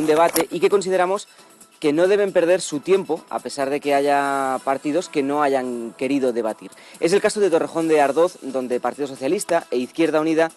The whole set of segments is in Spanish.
un debate y que consideramos que no deben perder su tiempo, a pesar de que haya partidos que no hayan querido debatir. Es el caso de Torrejón de Ardoz, donde Partido Socialista e Izquierda Unida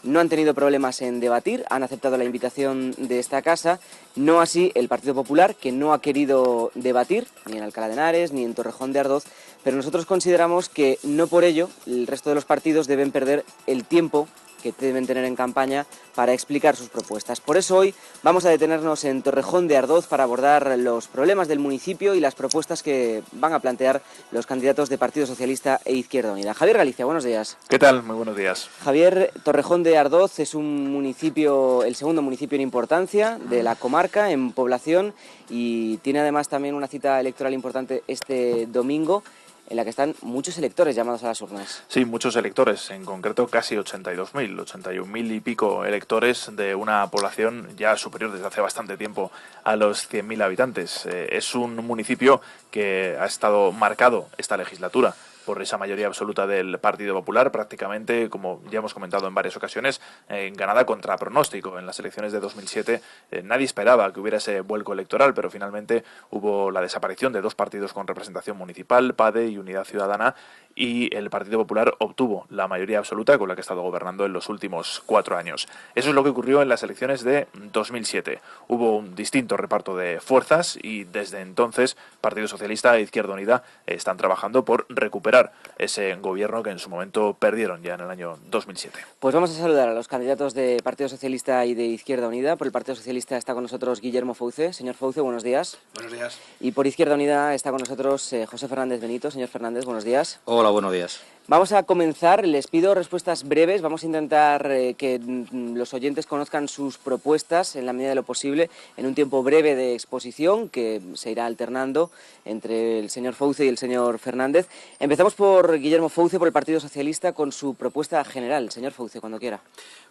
no han tenido problemas en debatir, han aceptado la invitación de esta casa, no así el Partido Popular, que no ha querido debatir, ni en Alcalá de Henares, ni en Torrejón de Ardoz, pero nosotros consideramos que no por ello el resto de los partidos deben perder el tiempo que deben tener en campaña para explicar sus propuestas. Por eso hoy vamos a detenernos en Torrejón de Ardoz para abordar los problemas del municipio y las propuestas que van a plantear los candidatos de Partido Socialista e Izquierda Unida. Javier Galicia, buenos días. ¿Qué tal? Muy buenos días. Javier, Torrejón de Ardoz es un municipio, el segundo municipio en importancia de la comarca, en población, y tiene además también una cita electoral importante este domingo, en la que están muchos electores llamados a las urnas. Sí, muchos electores, en concreto casi 82.000, 81.000 y pico electores de una población ya superior desde hace bastante tiempo a los 100.000 habitantes. Es un municipio que ha estado marcado esta legislatura por esa mayoría absoluta del Partido Popular, prácticamente, como ya hemos comentado en varias ocasiones, ganada contra pronóstico. En las elecciones de 2007 nadie esperaba que hubiera ese vuelco electoral, pero finalmente hubo la desaparición de dos partidos con representación municipal, PADE y Unidad Ciudadana, y el Partido Popular obtuvo la mayoría absoluta con la que ha estado gobernando en los últimos 4 años. Eso es lo que ocurrió en las elecciones de 2007. Hubo un distinto reparto de fuerzas y desde entonces Partido Socialista e Izquierda Unida están trabajando por recuperar ese gobierno que en su momento perdieron ya en el año 2007. Pues vamos a saludar a los candidatos de Partido Socialista y de Izquierda Unida. Por el Partido Socialista está con nosotros Guillermo Fouce. Señor Fouce, buenos días. Buenos días. Y por Izquierda Unida está con nosotros José Fernández Benito. Señor Fernández, buenos días. Hola, buenos días. Vamos a comenzar, les pido respuestas breves, vamos a intentar que los oyentes conozcan sus propuestas en la medida de lo posible, en un tiempo breve de exposición que se irá alternando entre el señor Fouce y el señor Fernández. Empezamos por Guillermo Fouce, por el Partido Socialista, con su propuesta general. Señor Fouce, cuando quiera.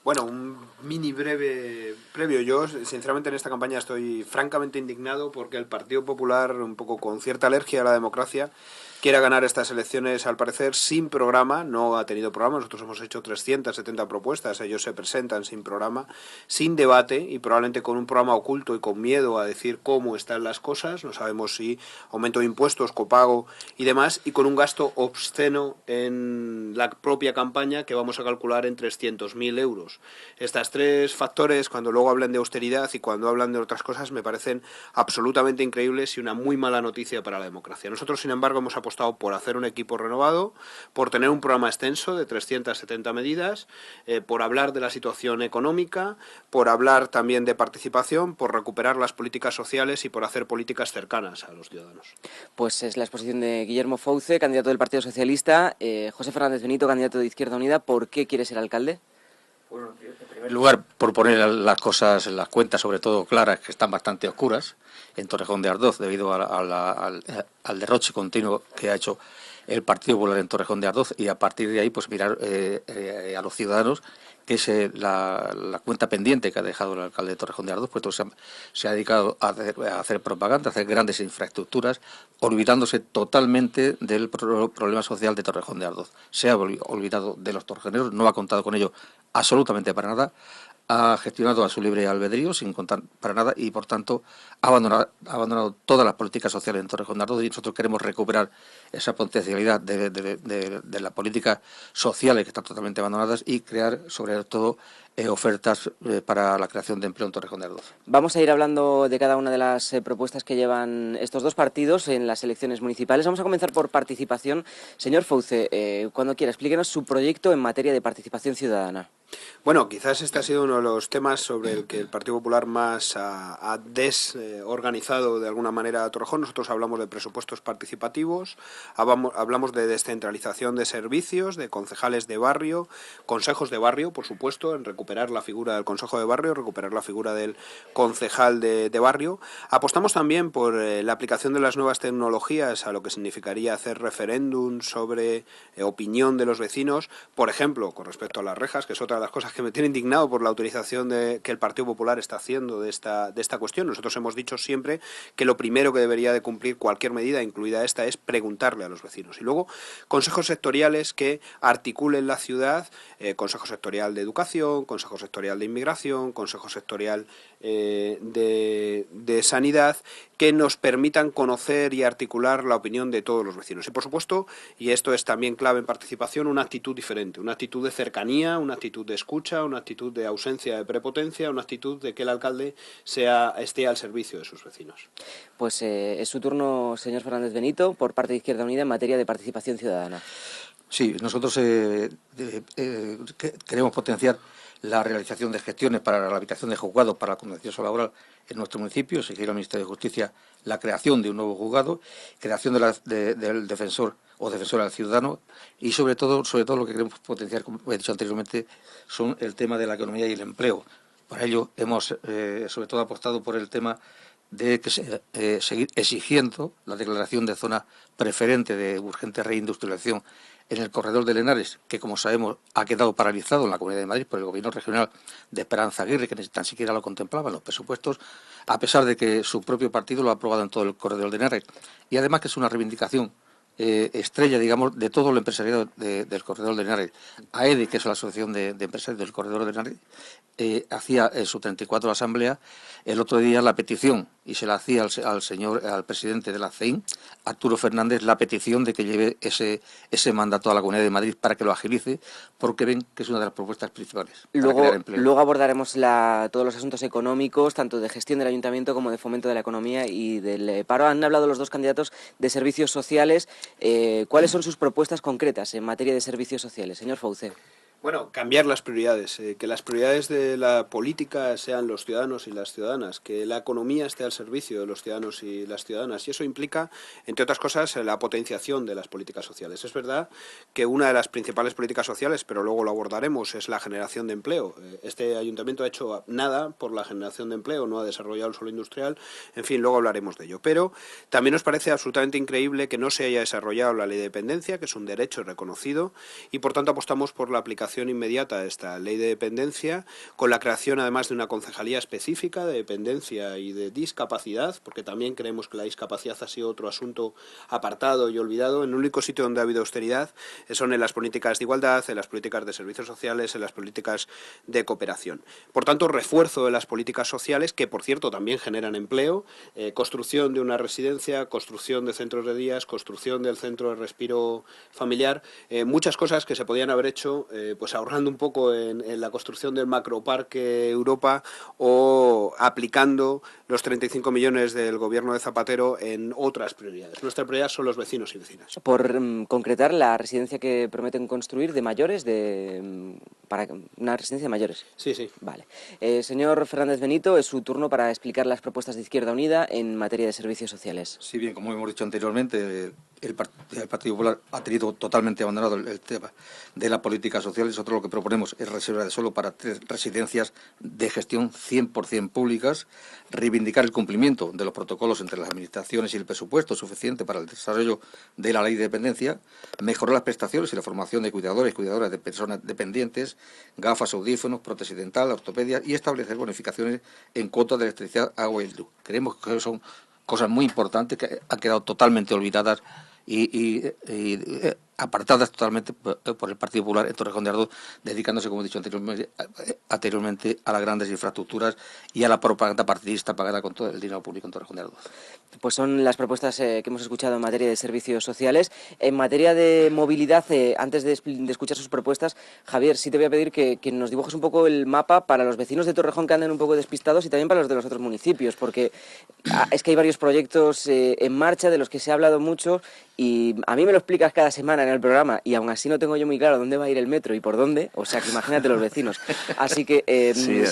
Bueno, un mini breve previo. Yo, sinceramente, en esta campaña estoy francamente indignado porque el Partido Popular, un poco con cierta alergia a la democracia, quiera ganar estas elecciones, al parecer, sin programa. No ha tenido programa. Nosotros hemos hecho 370 propuestas. Ellos se presentan sin programa, sin debate y probablemente con un programa oculto y con miedo a decir cómo están las cosas. No sabemos si aumento de impuestos, copago y demás, y con un gasto obsceno en la propia campaña que vamos a calcular en 300.000 euros. Estas tres factores, cuando luego hablan de austeridad y cuando hablan de otras cosas, me parecen absolutamente increíbles y una muy mala noticia para la democracia. Nosotros, sin embargo, hemos apostado por hacer un equipo renovado, por tener un programa extenso de 370 medidas, por hablar de la situación económica, por hablar también de participación, por recuperar las políticas sociales y por hacer políticas cercanas a los ciudadanos. Pues es la exposición de Guillermo Fouce, candidato del Partido Socialista. José Fernández Benito, candidato de Izquierda Unida. ¿Por qué quiere ser alcalde? Bueno, en primer lugar, por poner las cosas, las cuentas sobre todo claras, que están bastante oscuras en Torrejón de Ardoz debido al derroche continuo que ha hecho el Partido Popular en Torrejón de Ardoz, y a partir de ahí pues mirar a los ciudadanos que es la cuenta pendiente que ha dejado el alcalde de Torrejón de Ardoz, pues se ha dedicado a hacer propaganda, a hacer grandes infraestructuras, olvidándose totalmente del problema social de Torrejón de Ardoz. Se ha olvidado de los torrejoneros, no ha contado con ello absolutamente para nada, ha gestionado a su libre albedrío sin contar para nada y por tanto ha abandonado todas las políticas sociales en Torrejón de Ardoz, y nosotros queremos recuperar esa potencialidad de las políticas sociales que están totalmente abandonadas y crear sobre todo ofertas para la creación de empleo en Torrejón de Ardoz. Vamos a ir hablando de cada una de las propuestas que llevan estos dos partidos en las elecciones municipales. Vamos a comenzar por participación. Señor Fouce, cuando quiera, explíquenos su proyecto en materia de participación ciudadana. Bueno, quizás este ha sido uno de los temas sobre el que el Partido Popular más ha desorganizado de alguna manera a Torrejón. Nosotros hablamos de presupuestos participativos, hablamos de descentralización de servicios, de concejales de barrio, consejos de barrio, por supuesto, en recuperar la figura del consejo de barrio, recuperar la figura del concejal de barrio. Apostamos también por la aplicación de las nuevas tecnologías a lo que significaría hacer referéndum sobre opinión de los vecinos, por ejemplo, con respecto a las rejas, que es otra de las cosas que me tiene indignado por la autorización que el Partido Popular está haciendo de esta cuestión. Nosotros hemos dicho siempre que lo primero que debería de cumplir cualquier medida, incluida esta, es preguntarle a los vecinos. Y luego, consejos sectoriales que articulen la ciudad, consejo sectorial de educación, Consejo Sectorial de Inmigración, Consejo Sectorial de Sanidad, que nos permitan conocer y articular la opinión de todos los vecinos. Y por supuesto, y esto es también clave en participación, una actitud diferente, una actitud de cercanía, una actitud de escucha, una actitud de ausencia de prepotencia, una actitud de que el alcalde esté al servicio de sus vecinos. Pues es su turno, señor Fernández Benito, por parte de Izquierda Unida en materia de participación ciudadana. Sí, nosotros queremos potenciar la realización de gestiones para la habitación de juzgados para la contencioso laboral en nuestro municipio, exigir al Ministerio de Justicia la creación de un nuevo juzgado, creación del defensor o defensora del ciudadano y sobre todo lo que queremos potenciar, como he dicho anteriormente, son el tema de la economía y el empleo. Para ello hemos sobre todo apostado por el tema de seguir exigiendo la declaración de zona preferente de urgente reindustrialización en el corredor de Henares, que como sabemos ha quedado paralizado en la Comunidad de Madrid por el Gobierno regional de Esperanza Aguirre, que ni tan siquiera lo contemplaba en los presupuestos, a pesar de que su propio partido lo ha aprobado en todo el corredor de Henares. Y además que es una reivindicación estrella, digamos, de todo el empresariado del corredor de Henares. AEDE, que es la Asociación de Empresarios del corredor de Henares, hacía en su 34 asamblea el otro día la petición, y se la hacía al presidente de la CEIN, Arturo Fernández, la petición de que lleve ese mandato a la Comunidad de Madrid para que lo agilice, porque ven que es una de las propuestas principales para crear empleo. Luego abordaremos todos los asuntos económicos, tanto de gestión del ayuntamiento como de fomento de la economía y del paro. Han hablado los dos candidatos de servicios sociales. ¿Cuáles son sus propuestas concretas en materia de servicios sociales, señor Faucé? Bueno, cambiar las prioridades, que las prioridades de la política sean los ciudadanos y las ciudadanas, que la economía esté al servicio de los ciudadanos y las ciudadanas. Y eso implica, entre otras cosas, la potenciación de las políticas sociales. Es verdad que una de las principales políticas sociales, pero luego lo abordaremos, es la generación de empleo. Este ayuntamiento ha hecho nada por la generación de empleo, no ha desarrollado el suelo industrial, en fin, luego hablaremos de ello. Pero también nos parece absolutamente increíble que no se haya desarrollado la ley de dependencia, que es un derecho reconocido, y por tanto apostamos por la aplicación inmediata de esta ley de dependencia, con la creación además de una concejalía específica de dependencia y de discapacidad, porque también creemos que la discapacidad ha sido otro asunto apartado y olvidado. En el único sitio donde ha habido austeridad son en las políticas de igualdad, en las políticas de servicios sociales, en las políticas de cooperación. Por tanto, refuerzo de las políticas sociales, que por cierto también generan empleo, construcción de una residencia, construcción de centros de días, construcción del centro de respiro familiar, muchas cosas que se podían haber hecho pues ahorrando un poco en la construcción del macroparque Europa o aplicando los 35 millones del gobierno de Zapatero en otras prioridades. Nuestra prioridad son los vecinos y vecinas. Por concretar, la residencia que prometen construir de mayores, para una residencia de mayores. Sí, sí. Vale. Señor Fernández Benito, es su turno para explicar las propuestas de Izquierda Unida en materia de servicios sociales. Sí, bien, como hemos dicho anteriormente, el Partido Popular ha tenido totalmente abandonado el tema de la política social. Nosotros lo que proponemos es reserva de suelo para 3 residencias de gestión 100% públicas, reivindicar el cumplimiento de los protocolos entre las administraciones y el presupuesto suficiente para el desarrollo de la ley de dependencia, mejorar las prestaciones y la formación de cuidadores y cuidadoras de personas dependientes, gafas, audífonos, prótesis dental, ortopedia y establecer bonificaciones en cuotas de electricidad, agua y luz. Creemos que son cosas muy importantes que han quedado totalmente olvidadas y apartadas totalmente por el Partido Popular en Torrejón de Ardoz, dedicándose, como he dicho anteriormente, a las grandes infraestructuras y a la propaganda partidista pagada con todo el dinero público en Torrejón de Ardoz. Pues son las propuestas que hemos escuchado en materia de servicios sociales. En materia de movilidad, antes de escuchar sus propuestas, Javier, sí te voy a pedir que nos dibujes un poco el mapa para los vecinos de Torrejón que anden un poco despistados y también para los de los otros municipios, porque es que hay varios proyectos en marcha de los que se ha hablado mucho y a mí me lo explicas cada semana en el programa y aún así no tengo yo muy claro dónde va a ir el metro y por dónde, o sea que imagínate los vecinos. Así que... sí,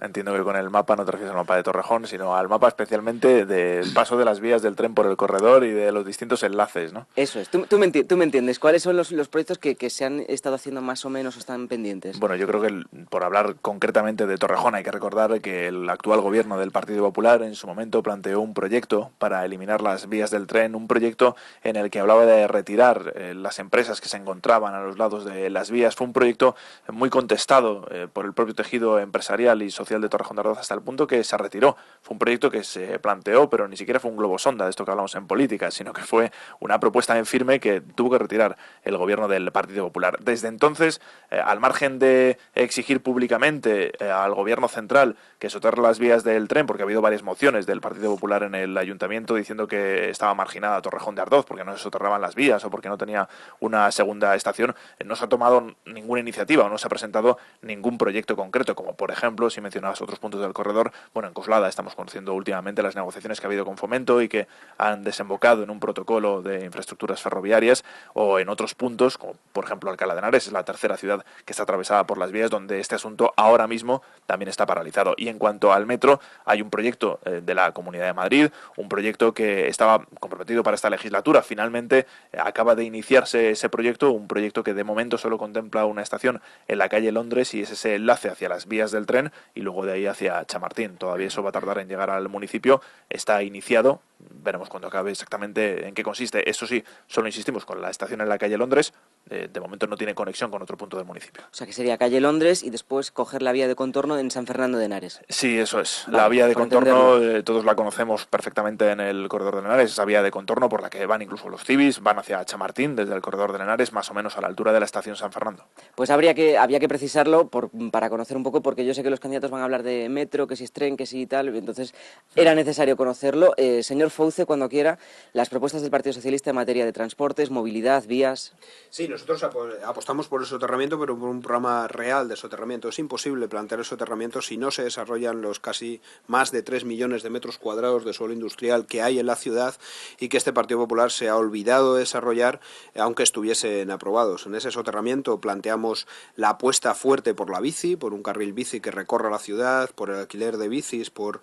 entiendo que con el mapa no te refieres al mapa de Torrejón, sino al mapa especialmente del paso de las vías del tren por el corredor y de los distintos enlaces, ¿no? Eso es, tú me entiendes. ¿Cuáles son los proyectos que se han estado haciendo más o menos o están pendientes? Bueno, yo creo que por hablar concretamente de Torrejón hay que recordar que el actual gobierno del Partido Popular en su momento planteó un proyecto para eliminar las vías del tren, un proyecto en el que hablaba de retirar las empresas que se encontraban a los lados de las vías. Fue un proyecto muy contestado por el propio tejido empresarial y social de Torrejón de Ardoz, hasta el punto que se retiró. Fue un proyecto que se planteó, pero ni siquiera fue un globo sonda, de esto que hablamos en política, sino que fue una propuesta en firme que tuvo que retirar el gobierno del Partido Popular. Desde entonces, al margen de exigir públicamente al gobierno central que soterre las vías del tren, porque ha habido varias mociones del Partido Popular en el ayuntamiento diciendo que estaba marginada Torrejón de Ardoz porque no se soterraban las vías o porque no tenía una segunda estación, no se ha tomado ninguna iniciativa o no se ha presentado ningún proyecto concreto, como por ejemplo, si mencionabas otros puntos del corredor, bueno, en Coslada estamos conociendo últimamente las negociaciones que ha habido con Fomento y que han desembocado en un protocolo de infraestructuras ferroviarias, o en otros puntos, como por ejemplo Alcalá de Henares, es la tercera ciudad que está atravesada por las vías, donde este asunto ahora mismo también está paralizado. Y en cuanto al metro, hay un proyecto de la Comunidad de Madrid, un proyecto que estaba comprometido para esta legislatura. Finalmente acaba de iniciarse ese proyecto, un proyecto que de momento solo contempla una estación en la calle Londres y es ese enlace hacia las vías del tren y luego de ahí hacia Chamartín. Todavía eso va a tardar en llegar al municipio, está iniciado, veremos cuando acabe exactamente en qué consiste. Eso sí, solo insistimos con la estación en la calle Londres, de momento no tiene conexión con otro punto del municipio. O sea, que sería calle Londres y después coger la vía de contorno en San Fernando de Henares. Sí, eso es. Vale, la vía de para contorno, todos la conocemos perfectamente en el corredor de Henares, esa vía de contorno por la que van incluso los cibis, van hacia Chamartín desde el corredor de Henares, más o menos a la altura de la estación San Fernando. Pues había que precisarlo para conocer un poco, porque yo sé que los candidatos van a hablar de metro, que si es tren, que si tal, entonces era necesario conocerlo. Señor Fouce, cuando quiera, las propuestas del Partido Socialista en materia de transportes, movilidad, vías. Sí, nosotros apostamos por el soterramiento, pero por un programa real de soterramiento. Es imposible plantear el soterramiento si no se desarrollan los casi más de 3 millones de metros cuadrados de suelo industrial que hay en la ciudad y que este Partido Popular se ha olvidado de desarrollar, aunque estuviesen aprobados. En ese soterramiento planteamos la apuesta fuerte por la bici, por un carril bici que recorra la ciudad, por el alquiler de bicis, por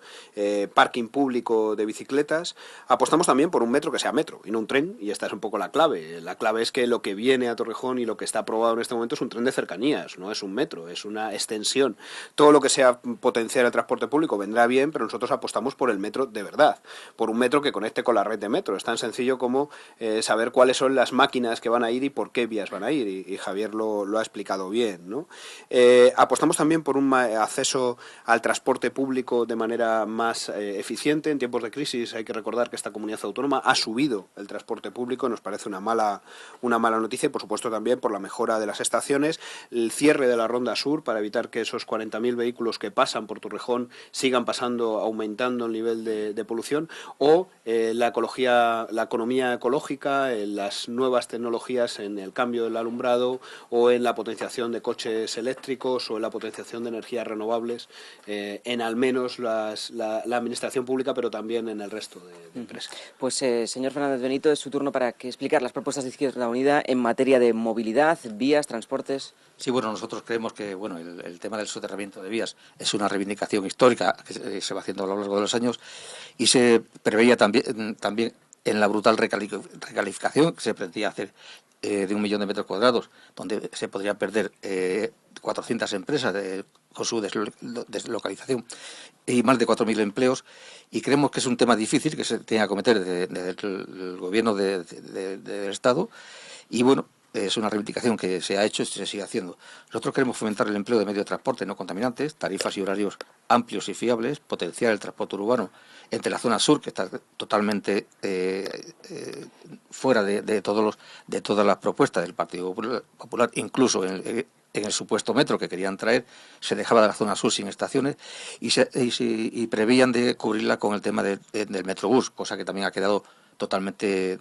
parking público de bicicletas. Apostamos también por un metro que sea metro y no un tren, y esta es un poco la clave. La clave es que lo que viene a Torrejón y lo que está aprobado en este momento es un tren de cercanías, no es un metro, es una extensión. Todo lo que sea potenciar el transporte público vendrá bien, pero nosotros apostamos por el metro de verdad, por un metro que conecte con la red de metro. Es tan sencillo como saber cuáles son las máquinas que van a ir y por qué vías van a ir, y Javier lo ha explicado bien, ¿no? Apostamos también por un acceso al transporte público de manera más eficiente. En tiempos de crisis hay que recordar que esta comunidad autónoma ha subido el transporte público, nos parece una mala noticia, y por supuesto también por la mejora de las estaciones, el cierre de la Ronda Sur para evitar que esos 40.000 vehículos que pasan por Torrejón sigan pasando, aumentando el nivel de polución, o la economía ecológica, las nuevas tecnologías en el cambio del alumbrado, o en la potenciación de coches eléctricos, o en la potenciación de energías renovables, en al menos la administración pública, pero también en el resto de empresas. Pues señor Fernández Benito, es su turno para explicar las propuestas de Izquierda Unida en materia de movilidad, vías, transportes. Sí, bueno, nosotros creemos que el tema del soterramiento de vías es una reivindicación histórica que se va haciendo a lo largo de los años, y se preveía también en la brutal recalificación que se pretendía hacer de 1 millón de metros cuadrados, donde se podría perder 400 empresas con su deslocalización y más de 4.000 empleos, y creemos que es un tema difícil que se tiene que acometer desde el gobierno del Estado, y bueno, es una reivindicación que se ha hecho y se sigue haciendo. Nosotros queremos fomentar el empleo de medios de transporte no contaminantes, tarifas y horarios amplios y fiables, potenciar el transporte urbano entre la zona sur, que está totalmente fuera de todas las propuestas del Partido Popular, incluso en el supuesto metro que querían traer, se dejaba de la zona sur sin estaciones y preveían de cubrirla con el tema del Metrobús, cosa que también ha quedado totalmente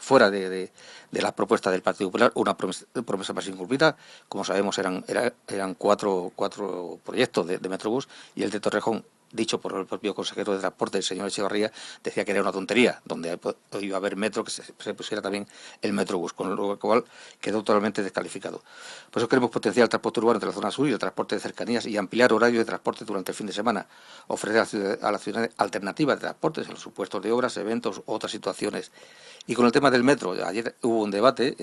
fuera de las propuestas del Partido Popular, una promesa más incumplida. Como sabemos, eran cuatro proyectos de Metrobús, y el de Torrejón, dicho por el propio consejero de Transporte, el señor Echevarría, decía que era una tontería, donde iba a haber metro, que se pusiera también el Metrobús, con lo cual quedó totalmente descalificado. Por eso queremos potenciar el transporte urbano entre la zona sur y el transporte de cercanías, y ampliar horarios de transporte durante el fin de semana, ofrecer a la ciudad alternativas de transportes en los supuestos de obras, eventos u otras situaciones. Y con el tema del metro, ayer hubo un debate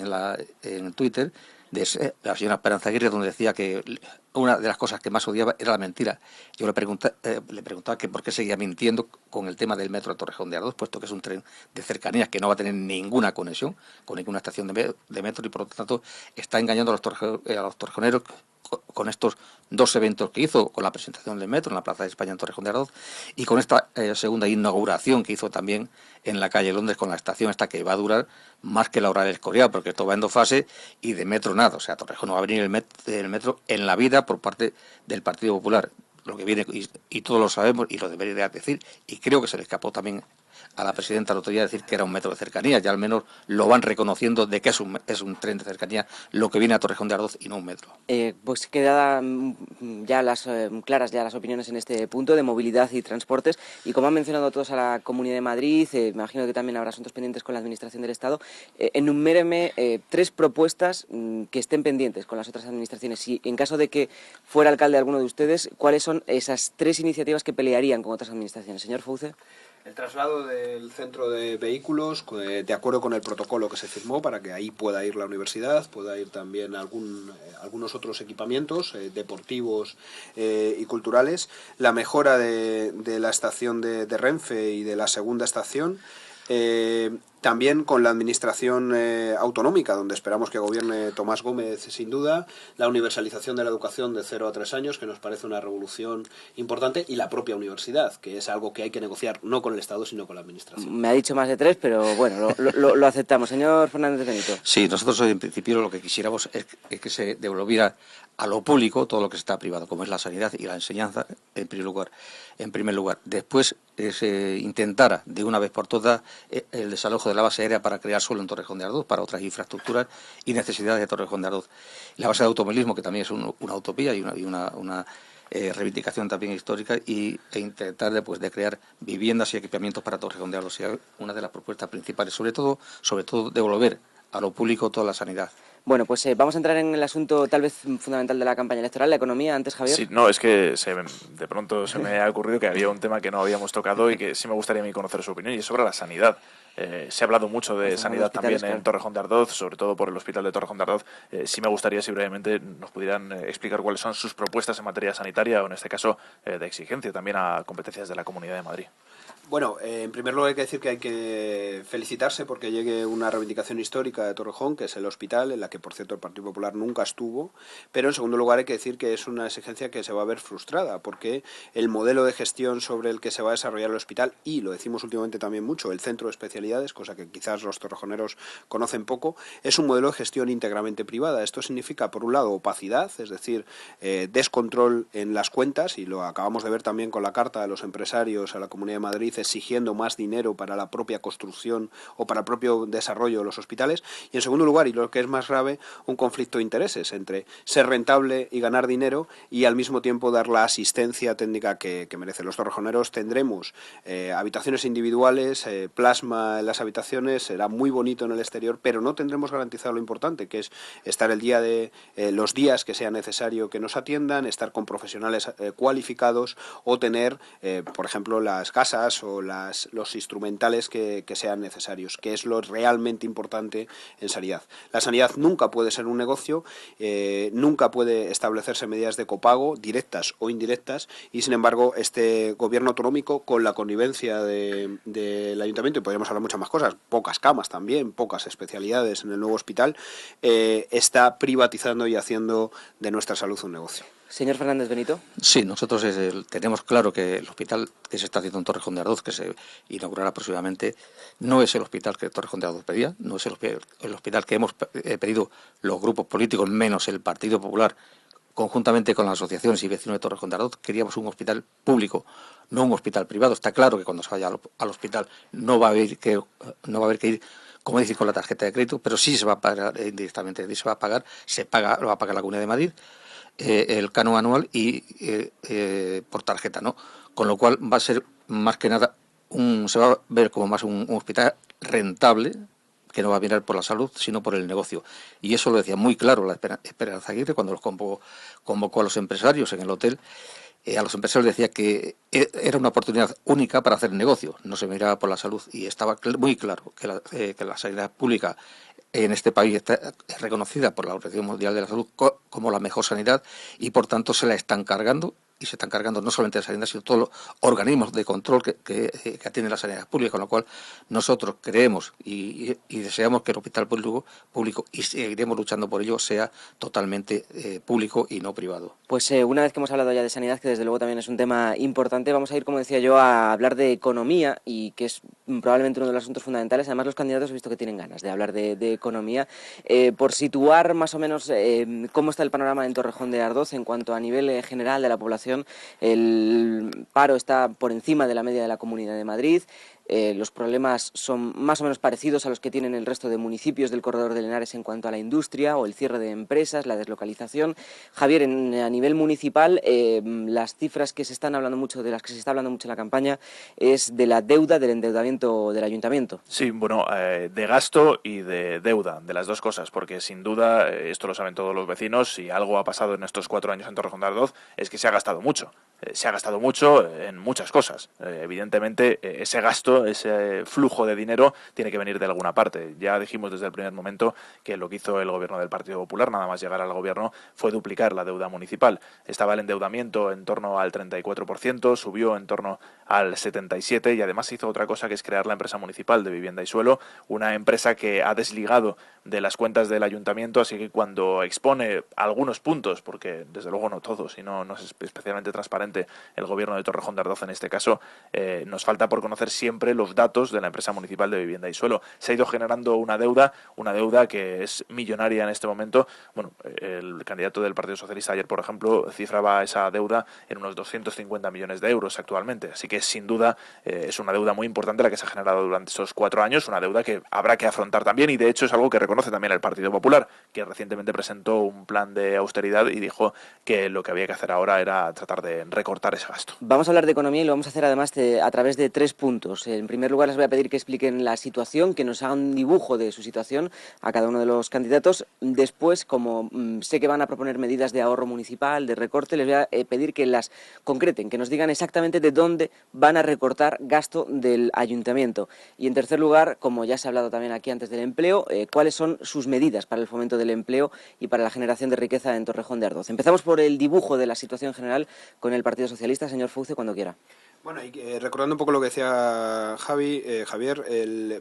en Twitter de la señora Esperanza Aguirre, donde decía que una de las cosas que más odiaba era la mentira. Yo le preguntaba que por qué seguía mintiendo con el tema del metro de Torrejón de Ardoz, puesto que es un tren de cercanías que no va a tener ninguna conexión con ninguna estación de metro y por lo tanto está engañando a los torrejoneros con estos dos eventos que hizo, con la presentación del metro en la Plaza de España en Torrejón de Ardoz y con esta segunda inauguración que hizo también en la calle Londres con la estación esta que va a durar más que la hora del Escorial, porque esto va en dos fases y de metro nada, o sea, Torrejón no va a venir el metro en la vida por parte del Partido Popular, lo que viene, y todos lo sabemos y lo debería decir, y creo que se le escapó también a la presidenta la autoridad decir que era un metro de cercanía, ya al menos lo van reconociendo de que es un tren de cercanía lo que viene a Torrejón de Ardoz y no un metro. Pues quedan ya claras ya las opiniones en este punto de movilidad y transportes, y como han mencionado todos a la Comunidad de Madrid, me imagino que también habrá asuntos pendientes con la Administración del Estado, enuméreme 3 propuestas que estén pendientes con las otras administraciones, y en caso de que fuera alcalde alguno de ustedes, ¿cuáles son esas 3 iniciativas que pelearían con otras administraciones? Señor Fouce. El traslado del centro de vehículos, de acuerdo con el protocolo que se firmó, para que ahí pueda ir la universidad, pueda ir también algunos otros equipamientos deportivos y culturales. La mejora de la estación de Renfe y de la segunda estación. También con la administración autonómica, donde esperamos que gobierne Tomás Gómez sin duda, la universalización de la educación de 0 a 3 años, que nos parece una revolución importante, y la propia universidad, que es algo que hay que negociar no con el Estado, sino con la administración. Me ha dicho más de 3, pero bueno, lo aceptamos. Señor Fernández Benito. Sí, nosotros en principio lo que quisiéramos es que se devolviera a lo público todo lo que está privado, como es la sanidad y la enseñanza, en primer lugar. Después se intentara de una vez por todas el desalojo de la base aérea para crear suelo en Torrejón de Ardoz, para otras infraestructuras y necesidades de Torrejón de Ardoz. La base de automovilismo, que también es una utopía y una reivindicación también histórica, e intentar de crear viviendas y equipamientos para Torrejón de Ardoz, sea una de las propuestas principales, sobre todo devolver a lo público toda la sanidad. Bueno, pues vamos a entrar en el asunto tal vez fundamental de la campaña electoral, la economía. Antes, Javier. Sí, no, es que de pronto se me ha ocurrido que había un tema que no habíamos tocado y que sí me gustaría a mí conocer su opinión, y es sobre la sanidad. Se ha hablado mucho de sanidad también en Torrejón de Ardoz, sobre todo por el Hospital de Torrejón de Ardoz. Sí me gustaría si brevemente nos pudieran explicar cuáles son sus propuestas en materia sanitaria o, en este caso, de exigencia también a competencias de la Comunidad de Madrid. Bueno, en primer lugar hay que decir que hay que felicitarse porque llegue una reivindicación histórica de Torrejón, que es el hospital, en la que por cierto el Partido Popular nunca estuvo, pero en segundo lugar hay que decir que es una exigencia que se va a ver frustrada, porque el modelo de gestión sobre el que se va a desarrollar el hospital, y lo decimos últimamente también mucho, el centro de especialidades, cosa que quizás los torrejoneros conocen poco, es un modelo de gestión íntegramente privada. Esto significa, por un lado, opacidad, es decir, descontrol en las cuentas, y lo acabamos de ver también con la carta de los empresarios a la Comunidad de Madrid exigiendo más dinero para la propia construcción o para el propio desarrollo de los hospitales, y en segundo lugar, y lo que es más grave, un conflicto de intereses entre ser rentable y ganar dinero y al mismo tiempo dar la asistencia técnica que merecen. Los torrejoneros tendremos habitaciones individuales, plasma en las habitaciones, será muy bonito en el exterior, pero no tendremos garantizado lo importante, que es estar los días que sea necesario que nos atiendan, estar con profesionales cualificados, o tener, por ejemplo, las casas o los instrumentales que sean necesarios, que es lo realmente importante en sanidad. La sanidad nunca puede ser un negocio, nunca puede establecerse medidas de copago, directas o indirectas, y sin embargo este gobierno autonómico, con la connivencia del ayuntamiento, y podríamos hablar muchas más cosas, pocas camas también, pocas especialidades en el nuevo hospital, está privatizando y haciendo de nuestra salud un negocio. Señor Fernández Benito. Sí, nosotros tenemos claro que el hospital que se está haciendo en Torrejón de Ardoz, que se inaugurará próximamente, no es el hospital que Torrejón de Ardoz pedía, no es el hospital que hemos pedido los grupos políticos, menos el Partido Popular, conjuntamente con las asociaciones y vecinos de Torrejón de Ardoz. Queríamos un hospital público, no un hospital privado. Está claro que cuando se vaya al hospital no va a haber que ir, como decir, con la tarjeta de crédito, pero sí se va a pagar indirectamente, lo va a pagar la Comunidad de Madrid, el canon anual y por tarjeta, ¿no? Con lo cual va a ser más que nada se va a ver como más un hospital rentable, que no va a mirar por la salud, sino por el negocio. Y eso lo decía muy claro la Esperanza Aguirre cuando los convocó a los empresarios en el hotel. A los empresarios decía que era una oportunidad única para hacer negocio, no se miraba por la salud, y estaba muy claro que la sanidad pública en este país es reconocida por la Organización Mundial de la Salud como la mejor sanidad y por tanto se la están cargando, y se están cargando no solamente la sanidad, sino todos los organismos de control que atienden la sanidad pública, con lo cual nosotros creemos y deseamos que el hospital público, y seguiremos luchando por ello, sea totalmente público y no privado. Pues una vez que hemos hablado ya de sanidad, que desde luego también es un tema importante, vamos a ir, como decía yo, a hablar de economía, y que es probablemente uno de los asuntos fundamentales. Además, los candidatos he visto que tienen ganas de hablar de economía. Por situar más o menos cómo está el panorama en Torrejón de Ardoz en cuanto a nivel general de la población, el paro está por encima de la media de la Comunidad de Madrid. Los problemas son más o menos parecidos a los que tienen el resto de municipios del corredor del Henares en cuanto a la industria o el cierre de empresas, la deslocalización. Javier, a nivel municipal, las cifras que se están hablando mucho, de las que se está hablando mucho en la campaña, es de la deuda, del endeudamiento del ayuntamiento. Sí, bueno, de gasto y de deuda, de las dos cosas, porque sin duda, esto lo saben todos los vecinos, si algo ha pasado en estos 4 años en Torrejón de Ardoz, es que se ha gastado mucho. Se ha gastado mucho en muchas cosas. Evidentemente, ese gasto, ese flujo de dinero tiene que venir de alguna parte. Ya dijimos desde el primer momento que lo que hizo el gobierno del Partido Popular, nada más llegar al gobierno, fue duplicar la deuda municipal. Estaba el endeudamiento en torno al 34%, subió en torno al 77%, y además hizo otra cosa, que es crear la empresa municipal de vivienda y suelo, una empresa que ha desligado de las cuentas del ayuntamiento, así que cuando expone algunos puntos, porque desde luego no todos, y no es especialmente transparente el gobierno de Torrejón de Ardoz en este caso, nos falta por conocer siempre los datos de la empresa municipal de vivienda y suelo. Se ha ido generando una deuda que es millonaria en este momento. Bueno, el candidato del Partido Socialista ayer, por ejemplo, cifraba esa deuda en unos 250 millones de euros actualmente, así que sin duda es una deuda muy importante la que se ha generado durante esos 4 años, una deuda que habrá que afrontar también, y de hecho es algo que reconoce también el Partido Popular, que recientemente presentó un plan de austeridad y dijo que lo que había que hacer ahora era tratar de recortar ese gasto. Vamos a hablar de economía y lo vamos a hacer además a través de 3 puntos. En primer lugar, les voy a pedir que expliquen la situación, que nos hagan un dibujo de su situación a cada uno de los candidatos. Después, como sé que van a proponer medidas de ahorro municipal, de recorte, les voy a pedir que las concreten, que nos digan exactamente de dónde van a recortar gasto del ayuntamiento. Y en tercer lugar, como ya se ha hablado también aquí antes del empleo, cuáles son sus medidas para el fomento del empleo y para la generación de riqueza en Torrejón de Ardoz. Empezamos por el dibujo de la situación general con el Partido Socialista. Señor Fauce, cuando quiera. Bueno, y recordando un poco lo que decía Javier,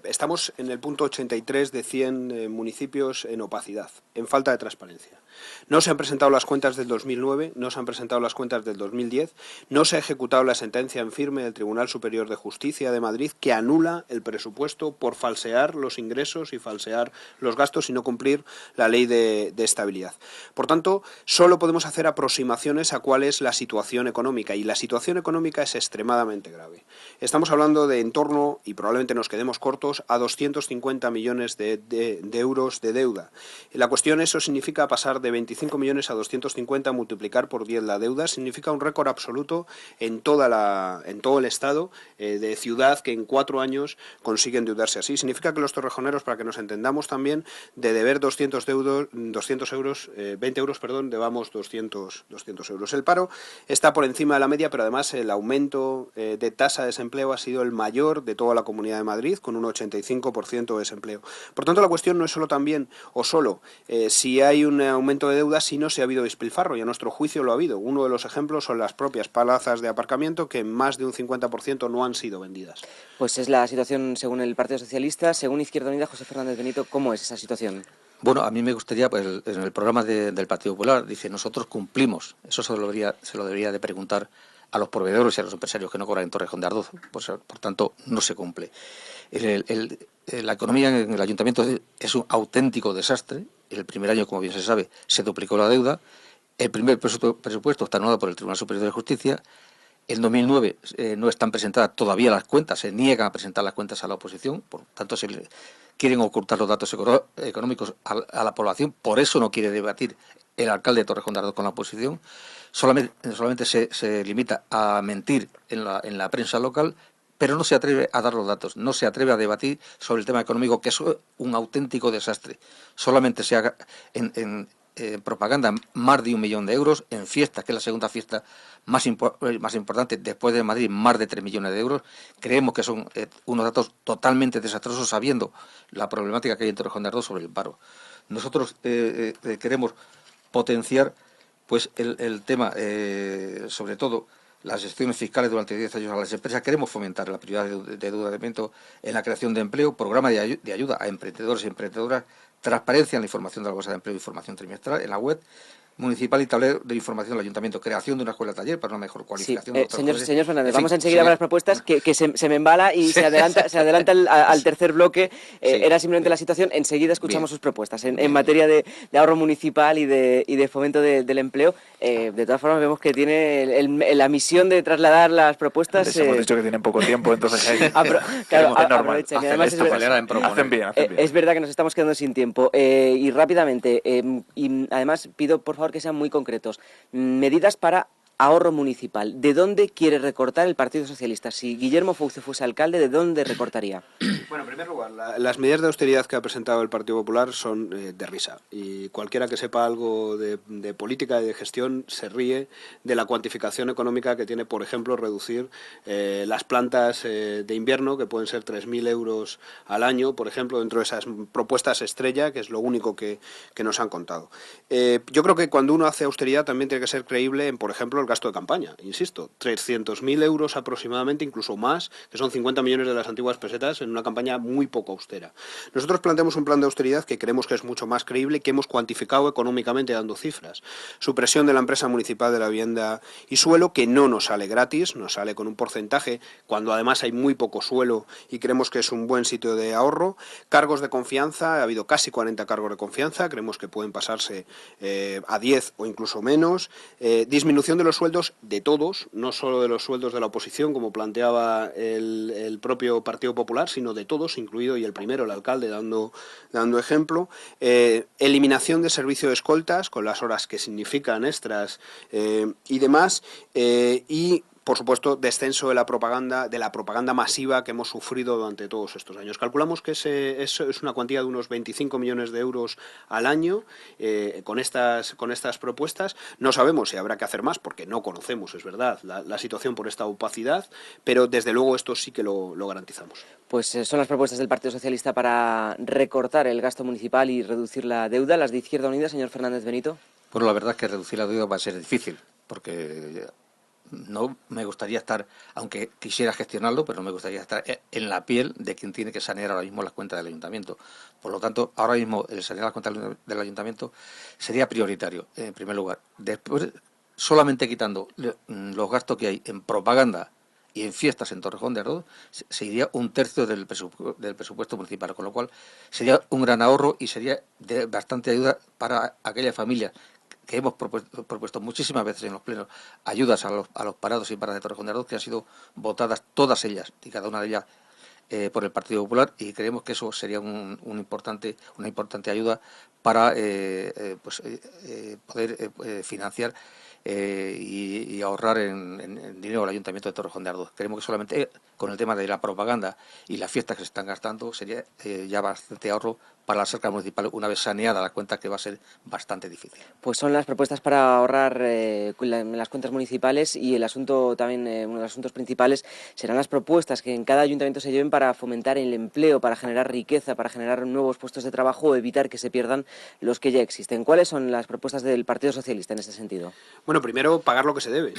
estamos en el punto 83 de 100 municipios en opacidad, en falta de transparencia. No se han presentado las cuentas del 2009, no se han presentado las cuentas del 2010, no se ha ejecutado la sentencia en firme del Tribunal Superior de Justicia de Madrid que anula el presupuesto por falsear los ingresos y falsear los gastos y no cumplir la ley de estabilidad. Por tanto, solo podemos hacer aproximaciones a cuál es la situación económica, y la situación económica es extremadamente grave. Estamos hablando de en torno, y probablemente nos quedemos cortos, a 250 millones de euros de deuda. La cuestión, eso significa pasar de 25 millones a 250, multiplicar por 10 la deuda, significa un récord absoluto en todo el estado de ciudad que en 4 años consigue endeudarse así. Significa que los torrejoneros, para que nos entendamos también, de deber 20 euros, debamos 200 euros. El paro está por encima de la media, pero además el aumento de tasa de desempleo ha sido el mayor de toda la Comunidad de Madrid, con un 85% de desempleo. Por tanto, la cuestión no es solo si hay un aumento de deuda, sino si ha habido despilfarro, y a nuestro juicio lo ha habido. Uno de los ejemplos son las propias plazas de aparcamiento, que en más de un 50% no han sido vendidas. Pues es la situación según el Partido Socialista. Según Izquierda Unida, José Fernández Benito, ¿cómo es esa situación? Bueno, a mí me gustaría, pues en el programa del Partido Popular dice, nosotros cumplimos. Eso se lo debería de preguntar a los proveedores y a los empresarios que no cobran en Torrejón de Ardoz. Por tanto, no se cumple. La economía en el ayuntamiento es un auténtico desastre. El primer año, como bien se sabe, se duplicó la deuda. El primer presupuesto está anulado por el Tribunal Superior de Justicia. En 2009 no están presentadas todavía las cuentas, se niegan a presentar las cuentas a la oposición, por tanto quieren ocultar los datos económicos a la población, por eso no quiere debatir el alcalde de Torrejón de Ardoz con la oposición, solamente se limita a mentir en la prensa local, pero no se atreve a dar los datos, no se atreve a debatir sobre el tema económico, que es un auténtico desastre. Solamente se haga en propaganda más de 1 millón de euros, en fiestas, que es la segunda fiesta más importante después de Madrid, más de 3 millones de euros. Creemos que son unos datos totalmente desastrosos, sabiendo la problemática que hay en Torrejón de Ardoz sobre el paro. Nosotros queremos potenciar pues el tema, sobre todo las gestiones fiscales durante 10 años a las empresas. Queremos fomentar la prioridad de endeudamiento en la creación de empleo, programa de ayuda a emprendedores y emprendedoras, transparencia en la información de la bolsa de empleo y formación trimestral en la web municipal y tablero de información del ayuntamiento, creación de una escuela taller para una mejor cualificación. Sí, señor Fernández, vamos enseguida con las propuestas, que se me embala y se adelanta al tercer bloque. Era simplemente la situación. Enseguida escuchamos sus propuestas en materia de ahorro municipal y de fomento del empleo. De todas formas, vemos que tiene la misión de trasladar las propuestas. Les hemos dicho que tienen poco tiempo, entonces claro, es normal. Hacen bien. Es verdad que nos estamos quedando sin tiempo. Y rápidamente, y además pido por favor que sean muy concretos. Medidas para ahorro municipal. ¿De dónde quiere recortar el Partido Socialista? Si Guillermo Fouce fuese alcalde, ¿de dónde recortaría? Bueno, en primer lugar, las medidas de austeridad que ha presentado el Partido Popular son de risa. Y cualquiera que sepa algo de política y de gestión se ríe de la cuantificación económica que tiene, por ejemplo, reducir las plantas de invierno, que pueden ser 3.000 euros al año, por ejemplo, dentro de esas propuestas estrella, que es lo único que nos han contado. Yo creo que cuando uno hace austeridad también tiene que ser creíble en, por ejemplo, el gasto de campaña. Insisto, 300.000 euros aproximadamente, incluso más, que son 50 millones de las antiguas pesetas en una campaña muy poco austera. Nosotros planteamos un plan de austeridad que creemos que es mucho más creíble y que hemos cuantificado económicamente dando cifras. Supresión de la empresa municipal de la vivienda y suelo, que no nos sale gratis, nos sale con un porcentaje, cuando además hay muy poco suelo y creemos que es un buen sitio de ahorro. Cargos de confianza, ha habido casi 40 cargos de confianza, creemos que pueden pasarse a 10 o incluso menos. Disminución de los sueldos de todos, no solo de los sueldos de la oposición, como planteaba el propio Partido Popular, sino de todos, incluido y el primero, el alcalde, dando ejemplo. Eliminación de servicio de escoltas, con las horas que significan extras y demás. Y por supuesto, descenso de la propaganda masiva que hemos sufrido durante todos estos años. Calculamos que eso es una cuantía de unos 25 millones de euros al año con estas propuestas. No sabemos si habrá que hacer más, porque no conocemos, es verdad, la situación por esta opacidad, pero desde luego esto sí que lo garantizamos. Pues son las propuestas del Partido Socialista para recortar el gasto municipal y reducir la deuda. Las de Izquierda Unida, señor Fernández Benito. Bueno, la verdad es que reducir la deuda va a ser difícil, porque no me gustaría estar, aunque quisiera gestionarlo, pero no me gustaría estar en la piel de quien tiene que sanear ahora mismo las cuentas del ayuntamiento. Por lo tanto, ahora mismo el sanear las cuentas del ayuntamiento sería prioritario, en primer lugar. Después, solamente quitando los gastos que hay en propaganda y en fiestas en Torrejón de Ardoz, se iría 1/3 del presupuesto municipal, con lo cual sería un gran ahorro y sería de bastante ayuda para aquellas familias que hemos propuesto muchísimas veces en los plenos ayudas a los parados y paradas de Torrejón de Ardoz, que han sido votadas todas ellas y cada una de ellas por el Partido Popular, y creemos que eso sería una importante ayuda para poder financiar y ahorrar en dinero al Ayuntamiento de Torrejón de Ardoz. Creemos que solamente con el tema de la propaganda y las fiestas que se están gastando sería ya bastante ahorro para las arcas municipales, una vez saneada la cuenta, que va a ser bastante difícil. Pues son las propuestas para ahorrar en las cuentas municipales, y el asunto también, uno de los asuntos principales, serán las propuestas que en cada ayuntamiento se lleven para fomentar el empleo, para generar riqueza, para generar nuevos puestos de trabajo o evitar que se pierdan los que ya existen. ¿Cuáles son las propuestas del Partido Socialista en este sentido? Bueno, primero, pagar lo que se debe.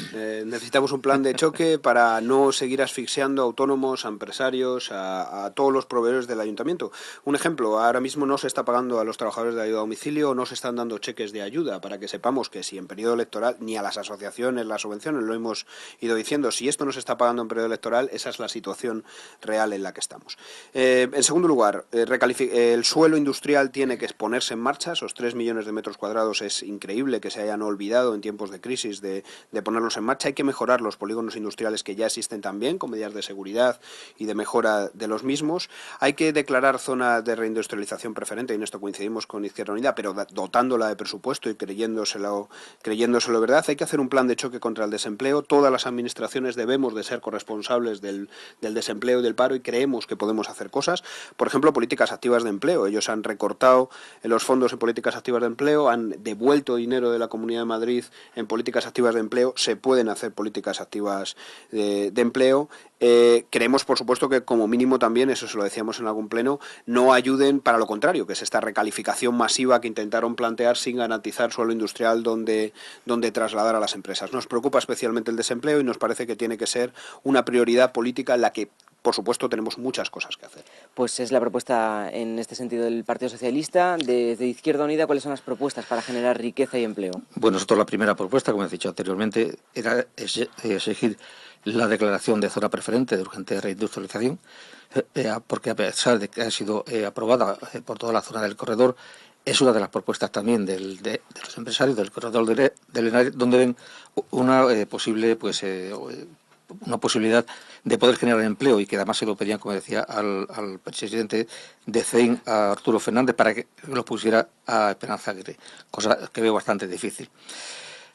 Necesitamos un plan de choque para no seguir asfixiando a autónomos, a empresarios, a todos los proveedores del ayuntamiento. Un ejemplo, ahora mismo no se está pagando a los trabajadores de ayuda a domicilio, no se están dando cheques de ayuda, para que sepamos que si en periodo electoral, ni a las asociaciones, las subvenciones, lo hemos ido diciendo, si esto no se está pagando en periodo electoral, esa es la situación real en la que estamos. En segundo lugar, el suelo industrial tiene que ponerse en marcha. Esos 3 millones de metros cuadrados es increíble que se hayan olvidado en tiempos de crisis de ponerlos en marcha. Hay que mejorar los polígonos industriales que ya existen también, con medidas de seguridad seguridad y de mejora de los mismos. Hay que declarar zona de reindustrialización preferente, y en esto coincidimos con Izquierda Unida, pero dotándola de presupuesto y creyéndoselo verdad. Hay que hacer un plan de choque contra el desempleo. Todas las administraciones debemos de ser corresponsables del desempleo y del paro, y creemos que podemos hacer cosas. Por ejemplo, políticas activas de empleo. Ellos han recortado los fondos en políticas activas de empleo, han devuelto dinero de la Comunidad de Madrid en políticas activas de empleo. Se pueden hacer políticas activas de empleo. Creemos, por supuesto, que como mínimo también, eso se lo decíamos en algún pleno, no ayuden para lo contrario, que es esta recalificación masiva que intentaron plantear sin garantizar suelo industrial donde trasladar a las empresas. Nos preocupa especialmente el desempleo y nos parece que tiene que ser una prioridad política en la que, por supuesto, tenemos muchas cosas que hacer. Pues es la propuesta en este sentido del Partido Socialista. Desde Izquierda Unida, ¿cuáles son las propuestas para generar riqueza y empleo? Bueno, nosotros la primera propuesta, como he dicho anteriormente, era exigir la declaración de zona preferente de urgente reindustrialización, porque a pesar de que ha sido aprobada por toda la zona del corredor, es una de las propuestas también de los empresarios del corredor del Henares, donde ven una posible una posibilidad de poder generar empleo, y que además se lo pedían, como decía, al presidente de CEIN, a Arturo Fernández, para que lo pusiera a Esperanza Aguirre, cosa que veo bastante difícil.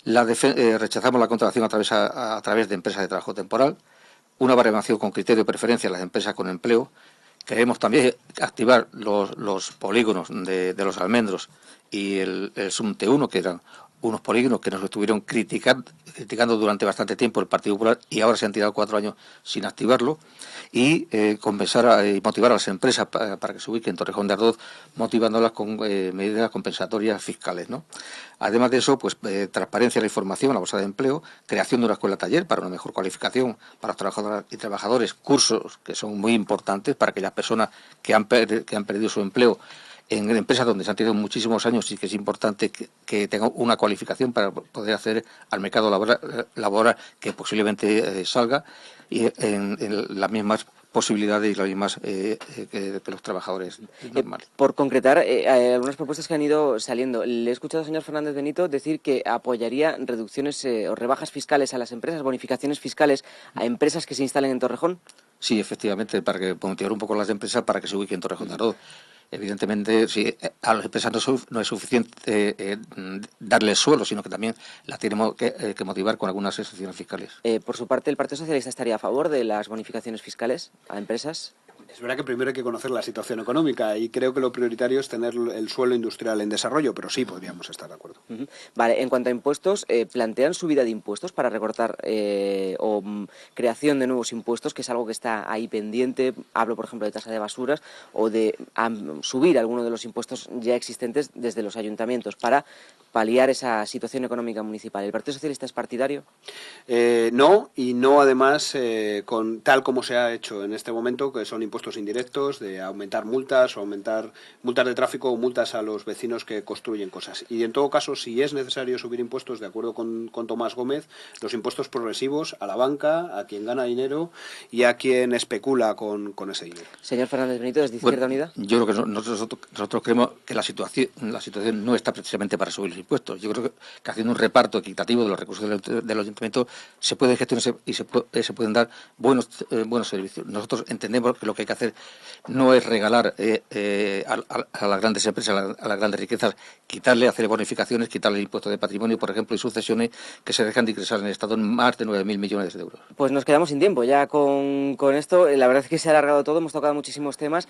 Rechazamos la contratación a través de empresas de trabajo temporal, una baremación con criterio de preferencia a las empresas con empleo. Queremos también activar los polígonos de los almendros y el SUMTE-1, que eran unos polígonos que nos estuvieron criticando durante bastante tiempo el Partido Popular, y ahora se han tirado 4 años sin activarlo, y compensar y motivar a las empresas para que se ubiquen en Torrejón de Ardoz, motivándolas con medidas compensatorias fiscales, ¿no? Además de eso, pues transparencia de la información a la bolsa de empleo, creación de una escuela taller para una mejor cualificación para los trabajadores y trabajadores, cursos que son muy importantes para aquellas personas que han perdido su empleo en empresas donde se han tenido muchísimos años, y que es importante que tengan una cualificación para poder acceder al mercado laboral que posiblemente salga, y en las mismas posibilidades y las mismas que los trabajadores normales. Por concretar, algunas propuestas que han ido saliendo. Le he escuchado al señor Fernández Benito decir que apoyaría reducciones o rebajas fiscales a las empresas, bonificaciones fiscales a empresas que se instalen en Torrejón. Sí, efectivamente, para que motivar un poco las empresas para que se ubiquen en Torrejón de Ardoz. Evidentemente, sí, a las empresas no es suficiente darles suelo, sino que también las tenemos que motivar con algunas excepciones fiscales. Por su parte, ¿el Partido Socialista estaría a favor de las bonificaciones fiscales a empresas? Es verdad que primero hay que conocer la situación económica, y creo que lo prioritario es tener el suelo industrial en desarrollo, pero sí podríamos estar de acuerdo. Vale, en cuanto a impuestos, ¿plantean subida de impuestos para recortar o creación de nuevos impuestos, que es algo que está ahí pendiente? Hablo, por ejemplo, de tasa de basuras, o de subir alguno de los impuestos ya existentes desde los ayuntamientos para paliar esa situación económica municipal. ¿El Partido Socialista es partidario? No, y no además tal como se ha hecho en este momento, que son impuestos indirectos, de aumentar multas, o aumentar multas de tráfico, o multas a los vecinos que construyen cosas. Y en todo caso, si es necesario subir impuestos, de acuerdo con Tomás Gómez, los impuestos progresivos a la banca, a quien gana dinero y a quien especula con ese dinero. Señor Fernández Benito, ¿desde Izquierda Unida? Yo creo que nosotros creemos que la situación no está precisamente para subir los impuestos. Yo creo que haciendo un reparto equitativo de los recursos del ayuntamiento se puede gestionar y se pueden dar buenos servicios. Nosotros entendemos que lo que hay que hacer no es regalar a las grandes empresas, a las grandes riquezas, hacer bonificaciones, quitarle el impuesto de patrimonio, por ejemplo, y sucesiones que se dejan de ingresar en el Estado en más de 9.000 millones de euros. Pues nos quedamos sin tiempo ya con esto. La verdad es que se ha alargado todo, hemos tocado muchísimos temas.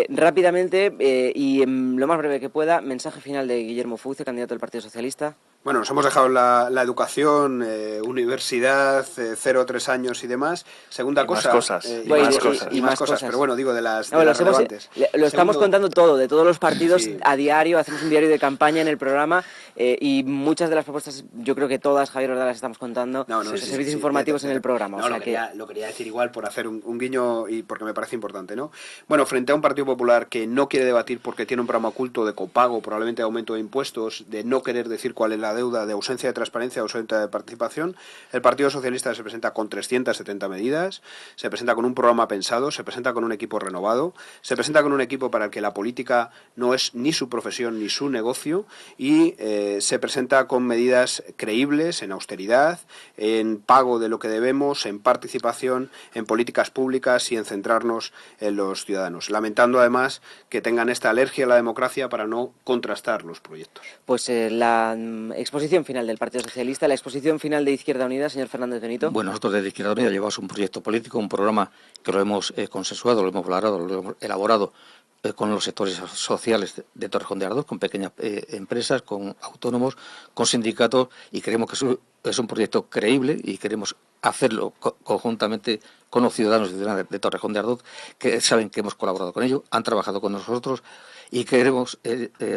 Rápidamente y en lo más breve que pueda, mensaje final de Guillermo Fouce, candidato del Partido Socialista. Bueno, nos hemos dejado la educación, universidad, 0-3 años y demás. Segunda cosa. Más cosas. Pero bueno, digo de las relevantes. Lo estamos contando todo, de todos los partidos a diario, hacemos un diario de campaña en el programa y muchas de las propuestas, yo creo que todas, Javier Ordaz, las estamos contando los servicios informativos en el programa. No, lo quería decir igual por hacer un guiño y porque me parece importante, ¿no? Bueno, frente a un Partido Popular que no quiere debatir porque tiene un programa oculto de copago, probablemente de aumento de impuestos, de no querer decir cuál es la esa deuda de ausencia de transparencia, ausencia de participación. El Partido Socialista se presenta con 370 medidas, se presenta con un programa pensado, se presenta con un equipo renovado, se presenta con un equipo para el que la política no es ni su profesión ni su negocio y se presenta con medidas creíbles en austeridad, en pago de lo que debemos, en participación, en políticas públicas y en centrarnos en los ciudadanos, lamentando además que tengan esta alergia a la democracia para no contrastar los proyectos. Pues la exposición final del Partido Socialista, la exposición final de Izquierda Unida, señor Fernández Benito. Bueno, nosotros desde Izquierda Unida llevamos un proyecto político, un programa que lo hemos consensuado, lo hemos valorado, lo hemos elaborado con los sectores sociales de Torrejón de Ardoz, con pequeñas empresas, con autónomos, con sindicatos, y creemos que es un proyecto creíble y queremos hacerlo conjuntamente con los ciudadanos y ciudadanas de Torrejón de Ardoz, que saben que hemos colaborado con ellos, han trabajado con nosotros y queremos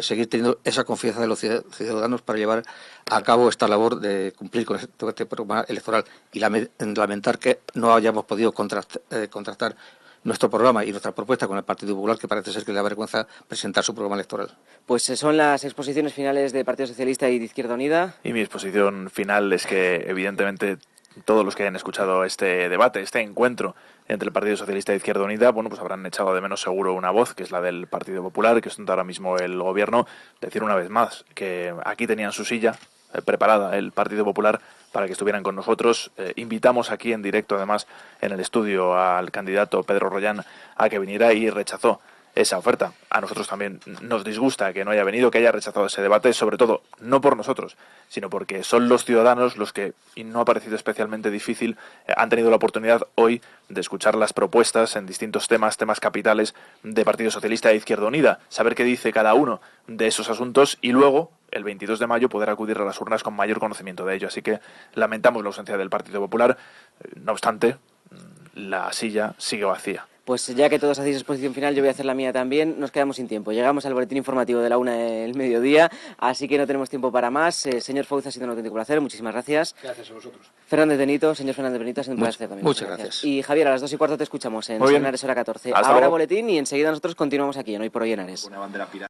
seguir teniendo esa confianza de los ciudadanos para llevar a cabo esta labor de cumplir con este programa electoral y lamentar que no hayamos podido contrastar nuestro programa y nuestra propuesta con el Partido Popular, que parece ser que le da vergüenza presentar su programa electoral. Pues son las exposiciones finales de Partido Socialista y de Izquierda Unida. Y mi exposición final es que, evidentemente, todos los que hayan escuchado este debate, este encuentro entre el Partido Socialista y Izquierda Unida, bueno, pues habrán echado de menos seguro una voz, que es la del Partido Popular, que ostenta ahora mismo el gobierno. Decir una vez más que aquí tenían su silla preparada el Partido Popular para que estuvieran con nosotros. Invitamos aquí en directo, además, en el estudio al candidato Pedro Rollán a que viniera y rechazó esa oferta. A nosotros también nos disgusta que no haya venido, que haya rechazado ese debate, sobre todo no por nosotros, sino porque son los ciudadanos los que, y no ha parecido especialmente difícil, han tenido la oportunidad hoy de escuchar las propuestas en distintos temas capitales de Partido Socialista e Izquierda Unida, saber qué dice cada uno de esos asuntos y luego, el 22 de mayo, poder acudir a las urnas con mayor conocimiento de ello. Así que lamentamos la ausencia del Partido Popular. No obstante, la silla sigue vacía. Pues ya que todos hacéis exposición final, yo voy a hacer la mía también. Nos quedamos sin tiempo. Llegamos al boletín informativo de la 1 del mediodía, así que no tenemos tiempo para más. Señor Fouz, ha sido un auténtico placer. Muchísimas gracias. Gracias a vosotros. Fernández Benito, señor Fernández Benito, ha sido un placer también. Muchas gracias. Y Javier, a las 2:15 te escuchamos en Muy bien. Henares Hora 14. Hasta Ahora luego. boletín y enseguida nosotros continuamos aquí en Hoy por Hoy Henares. Una bandera pirata.